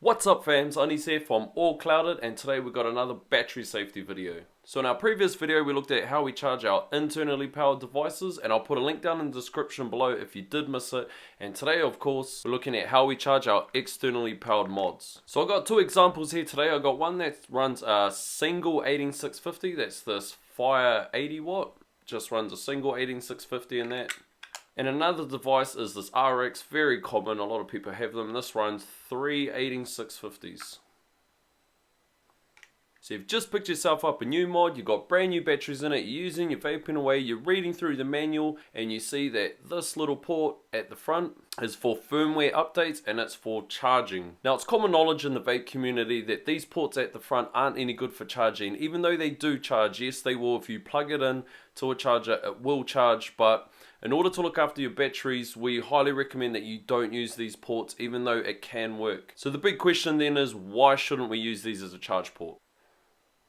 What's up fams, Anis here from allclouded, and today we've got another battery safety video. So in our previous video we looked at how we charge our internally powered devices, and I'll put a link down in the description below if you did miss it. And today of course we're looking at how we charge our externally powered mods. So I've got two examples here today. I've got one that runs a single 18650, that's this Fire 80 watt, just runs a single 18650 in that. And another device is this RX, very common, a lot of people have them. This runs 3 18650s. So you've just picked yourself up a new mod, you've got brand new batteries in it, you're using, you're vaping away, you're reading through the manual, and you see that this little port at the front is for firmware updates and it's for charging. Now it's common knowledge in the vape community that these ports at the front aren't any good for charging, even though they do charge. Yes, they will. If you plug it in to a charger, it will charge, but in order to look after your batteries, we highly recommend that you don't use these ports, even though it can work. So the big question then is, why shouldn't we use these as a charge port?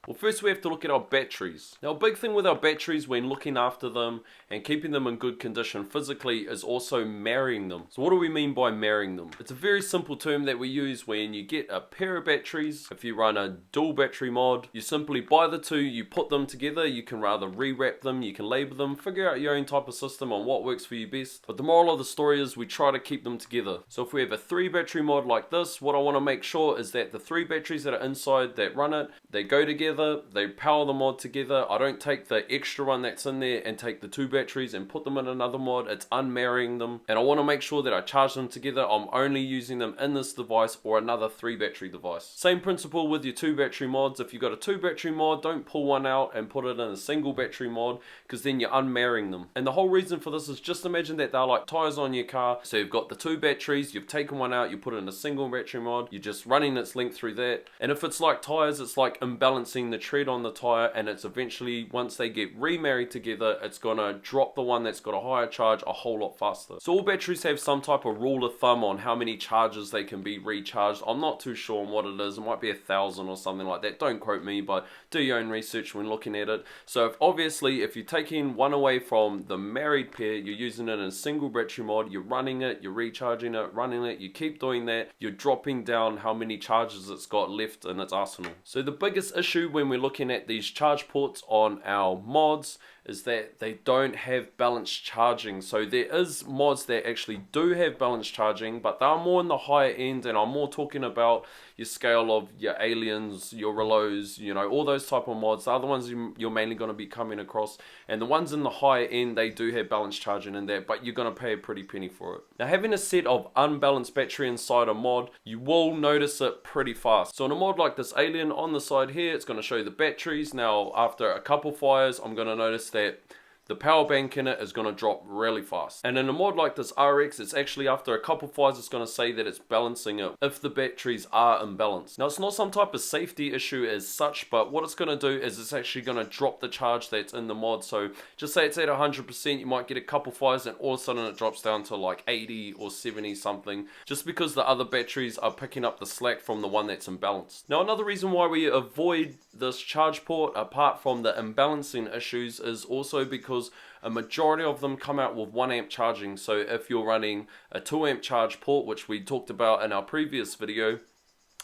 Well, first we have to look at our batteries. Now, a big thing with our batteries when looking after them and keeping them in good condition physically is also marrying them. So what do we mean by marrying them? It's a very simple term that we use when you get a pair of batteries. If you run a dual battery mod, you simply buy the two, you put them together. You can rather rewrap them, you can label them, figure out your own type of system on what works for you best. But the moral of the story is we try to keep them together. So if we have a 3 battery mod like this, what I want to make sure is that the 3 batteries that are inside that run it, they go together. They power the mod together. I don't take the extra one that's in there and take the 2 batteries and put them in another mod. It's unmarrying them, and I want to make sure that I charge them together. I'm only using them in this device or another 3 battery device. Same principle with your 2 battery mods. If you've got a 2 battery mod, don't pull one out and put it in a single battery mod, because then you're unmarrying them. And the whole reason for this is, just imagine that they're like tires on your car. So you've got the 2 batteries, you've taken one out, you put it in a single battery mod, you're just running its length through that. And if it's like tires, it's like imbalancing the tread on the tire, and it's eventually, once they get remarried together, it's gonna drop the one that's got a higher charge a whole lot faster. So all batteries have some type of rule of thumb on how many charges they can be recharged. I'm not too sure on what it is. It might be 1,000 or something like that. Don't quote me, but do your own research when looking at it. So obviously if you're taking one away from the married pair, you're using it in a single battery mod, you're running it, you're recharging it, running it, you keep doing that, you're dropping down how many charges it's got left in its arsenal. So the biggest issue when we're looking at these charge ports on our mods is that they don't have balanced charging. So there is mods that actually do have balanced charging, but they're more in the higher end, and I'm more talking about your scale of your aliens, your reloads, you know, all those type of mods. They're the ones you're mainly going to be coming across, and the ones in the higher end, they do have balanced charging in there, but you're going to pay a pretty penny for it. Now, having a set of unbalanced battery inside a mod, you will notice it pretty fast. So in a mod like this alien, on the side here, it's going to show the batteries. Now after a couple fires, I'm going to notice that the power bank in it is going to drop really fast. And in a mod like this RX, it's actually after a couple fires, it's going to say that it's balancing it if the batteries are imbalanced. Now it's not some type of safety issue as such, but what it's going to do is it's actually going to drop the charge that's in the mod. So just say it's at 100%, you might get a couple fires and all of a sudden it drops down to like 80 or 70 something, just because the other batteries are picking up the slack from the one that's imbalanced. Now another reason why we avoid this charge port, apart from the imbalancing issues, is also because a majority of them come out with 1 amp charging. So if you're running a 2 amp charge port, which we talked about in our previous video,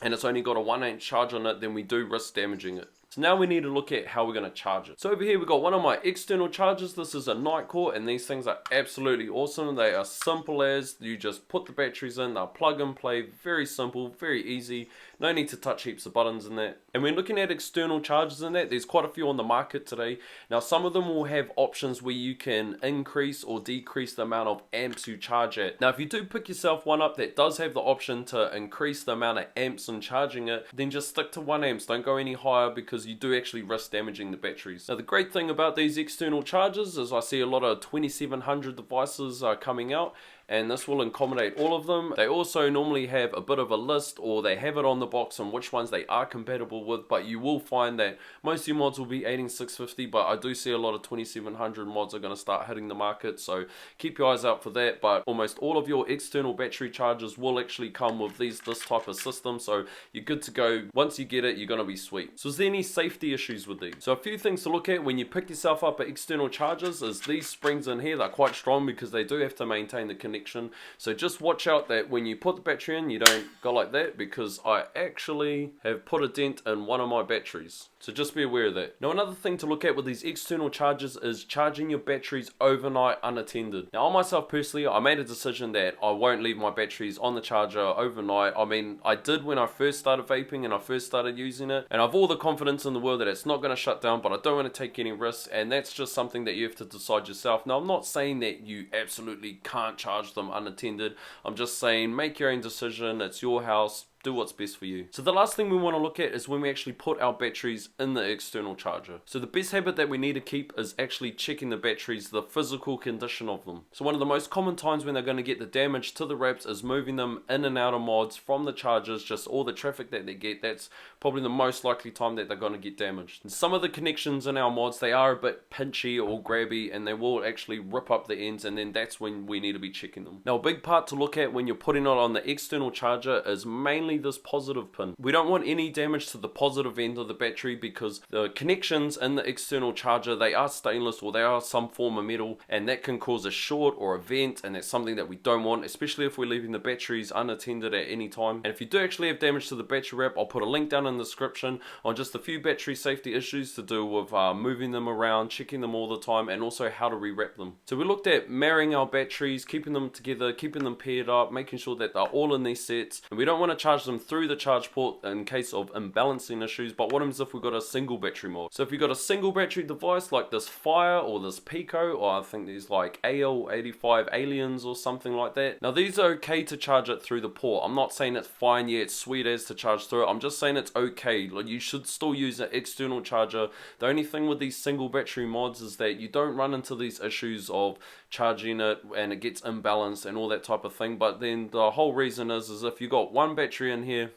and it's only got a 1 amp charge on it, then we do risk damaging it. So now we need to look at how we're going to charge it. So over here we've got one of my external chargers. This is a Nightcore, and these things are absolutely awesome. They are simple as, you just put the batteries in, they'll plug and play, very simple, very easy. No need to touch heaps of buttons in that. And when looking at external chargers in that, there's quite a few on the market today. Now some of them will have options where you can increase or decrease the amount of amps you charge at. Now if you do pick yourself one up that does have the option to increase the amount of amps and charging it, then just stick to 1 amps. Don't go any higher, because you do actually risk damaging the batteries. Now the great thing about these external chargers is I see a lot of 2700 devices coming out, and this will accommodate all of them. They also normally have a bit of a list, or they have it on the box on which ones they are compatible with, but you will find that most of your mods will be 18650, but I do see a lot of 2700 mods are going to start hitting the market, so keep your eyes out for that. But almost all of your external battery chargers will actually come with this type of system, so you're good to go. Once you get it, you're going to be sweet. So is there any safety issues with these? So a few things to look at when you pick yourself up at external chargers is these springs in here. They're quite strong because they do have to maintain the connection connection. So just watch out that when you put the battery in, you don't go like that, because I actually have put a dent in one of my batteries. So just be aware of that. Now another thing to look at with these external chargers is charging your batteries overnight unattended. Now on myself personally, I made a decision that I won't leave my batteries on the charger overnight. I mean, I did when I first started vaping and I first started using it, and I've all the confidence in the world that it's not going to shut down, but I don't want to take any risks, and that's just something that you have to decide yourself. Now I'm not saying that you absolutely can't charge them unattended. I'm just saying make your own decision. It's your house. Do what's best for you. So the last thing we want to look at is when we actually put our batteries in the external charger. So the best habit that we need to keep is actually checking the batteries, the physical condition of them. So one of the most common times when they're going to get the damage to the wraps is moving them in and out of mods from the chargers, just all the traffic that they get. That's probably the most likely time that they're going to get damaged. And some of the connections in our mods, they are a bit pinchy or grabby, and they will actually rip up the ends, and then that's when we need to be checking them. Now a big part to look at when you're putting it on the external charger is mainly this positive pin. We don't want any damage to the positive end of the battery, because the connections in the external charger, they are stainless or they are some form of metal, and that can cause a short or a vent, and that's something that we don't want, especially if we're leaving the batteries unattended at any time. And if you do actually have damage to the battery wrap, I'll put a link down in the description on just a few battery safety issues to do with moving them around, checking them all the time, and also how to rewrap them. So we looked at marrying our batteries, keeping them together, keeping them paired up, making sure that they're all in their sets, and we don't want to charge them through the charge port in case of imbalancing issues. But what happens if we've got a single battery mod? So if you've got a single battery device like this Fire or this Pico, or I think there's like AL85 Aliens or something like that, now these are okay to charge it through the port. I'm not saying it's fine, yeah, it's sweet as to charge through it. I'm just saying it's okay. Like, you should still use an external charger. The only thing with these single battery mods is that you don't run into these issues of charging it and it gets imbalanced and all that type of thing. But then the whole reason is if you got one battery in here,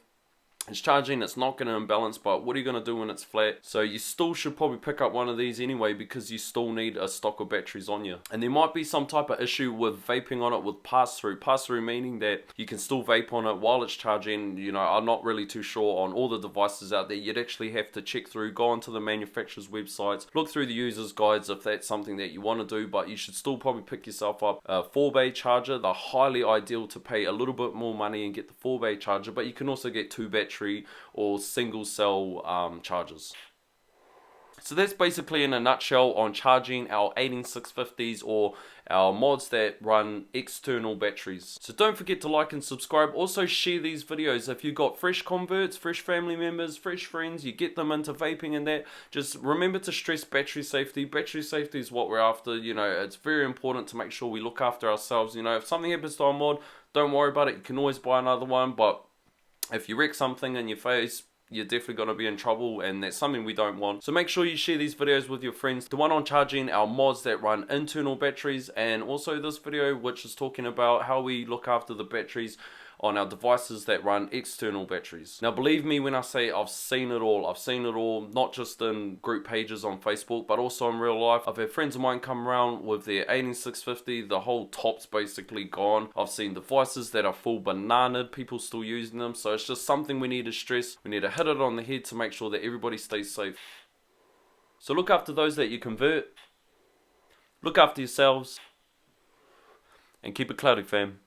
it's charging, it's not going to imbalance, but what are you going to do when it's flat? So you still should probably pick up one of these anyway, because you still need a stock of batteries on you. And there might be some type of issue with vaping on it with pass-through. Pass-through meaning that you can still vape on it while it's charging. You know, I'm not really too sure on all the devices out there. You'd actually have to check through, go onto the manufacturer's websites, look through the user's guides if that's something that you want to do, but you should still probably pick yourself up a 4-bay charger. They're highly ideal to pay a little bit more money and get the 4-bay charger, but you can also get 2 battery or single cell chargers. So that's basically in a nutshell on charging our 18650s or our mods that run external batteries. So don't forget to like and subscribe. Also share these videos. If you've got fresh converts, fresh family members, fresh friends, you get them into vaping and that, just remember to stress battery safety. Battery safety is what we're after. You know, it's very important to make sure we look after ourselves. You know, if something happens to our mod, don't worry about it. You can always buy another one, but if you wreck something in your face, you're definitely going to be in trouble, and that's something we don't want. So make sure you share these videos with your friends. The one on charging our mods that run internal batteries, and also this video which is talking about how we look after the batteries on our devices that run external batteries. Now believe me when I say I've seen it all. I've seen it all, not just in group pages on Facebook, but also in real life. I've had friends of mine come around with their 18650, the whole top's basically gone. I've seen devices that are full bananaed, people still using them. So it's just something we need to stress. We need to hit it on the head to make sure that everybody stays safe. So look after those that you convert, look after yourselves, and keep it cloudy, fam.